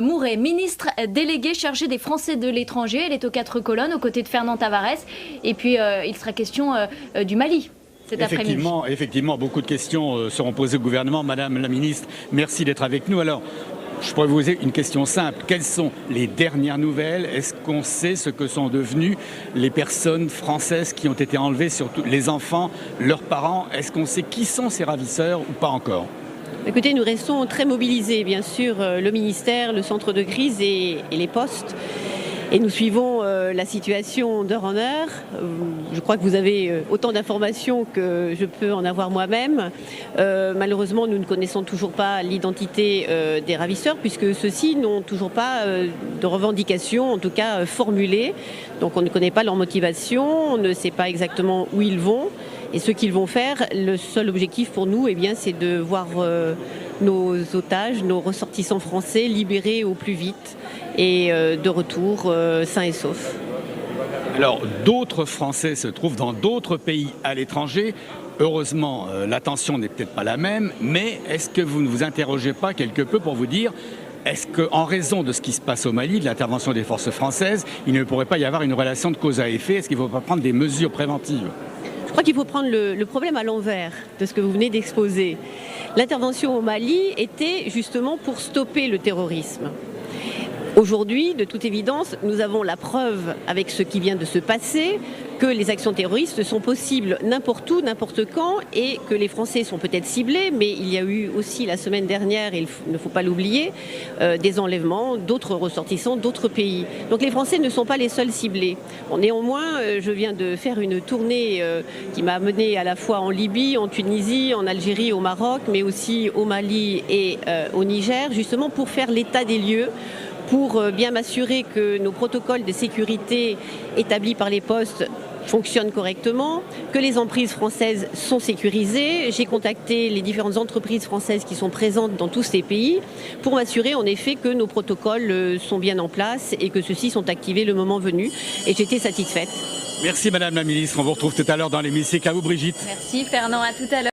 Mouret, ministre délégué chargé des Français de l'étranger. Elle est aux 4 colonnes, aux côtés de Fernand Tavares. Et puis, il sera question du Mali. Effectivement, beaucoup de questions seront posées au gouvernement. Madame la ministre, merci d'être avec nous. Alors, je pourrais vous poser une question simple. Quelles sont les dernières nouvelles? Est-ce qu'on sait ce que sont devenues les personnes françaises qui ont été enlevées, surtout les enfants, leurs parents? Est-ce qu'on sait qui sont ces ravisseurs ou pas encore? Écoutez, nous restons très mobilisés, bien sûr, le ministère, le centre de crise et les postes. Et nous suivons la situation d'heure en heure. Je crois que vous avez autant d'informations que je peux en avoir moi-même. Malheureusement, nous ne connaissons toujours pas l'identité des ravisseurs, puisque ceux-ci n'ont toujours pas de revendications, en tout cas formulées. Donc on ne connaît pas leur motivation, on ne sait pas exactement où ils vont. Et ce qu'ils vont faire, le seul objectif pour nous, eh bien, c'est de voir nos otages, nos ressortissants français libérés au plus vite et de retour sains et saufs. Alors, d'autres Français se trouvent dans d'autres pays à l'étranger. Heureusement, l'attention n'est peut-être pas la même, mais est-ce que vous ne vous interrogez pas quelque peu pour vous dire, est-ce qu'en raison de ce qui se passe au Mali, de l'intervention des forces françaises, il ne pourrait pas y avoir une relation de cause à effet? Est-ce qu'il ne faut pas prendre des mesures préventives? Je crois qu'il faut prendre le problème à l'envers de ce que vous venez d'exposer. L'intervention au Mali était justement pour stopper le terrorisme. Aujourd'hui, de toute évidence, nous avons la preuve avec ce qui vient de se passer que les actions terroristes sont possibles n'importe où, n'importe quand, et que les Français sont peut-être ciblés, mais il y a eu aussi la semaine dernière, il ne faut pas l'oublier, des enlèvements d'autres ressortissants d'autres pays. Donc les Français ne sont pas les seuls ciblés. Bon, néanmoins, je viens de faire une tournée qui m'a menée à la fois en Libye, en Tunisie, en Algérie, au Maroc, mais aussi au Mali et au Niger, justement pour faire l'état des lieux, pour bien m'assurer que nos protocoles de sécurité établis par les postes fonctionnent correctement, que les emprises françaises sont sécurisées. J'ai contacté les différentes entreprises françaises qui sont présentes dans tous ces pays pour m'assurer en effet que nos protocoles sont bien en place et que ceux-ci sont activés le moment venu. Et j'étais satisfaite. Merci Madame la Ministre, on vous retrouve tout à l'heure dans l'hémicycle. À vous Brigitte. Merci Fernand, à tout à l'heure.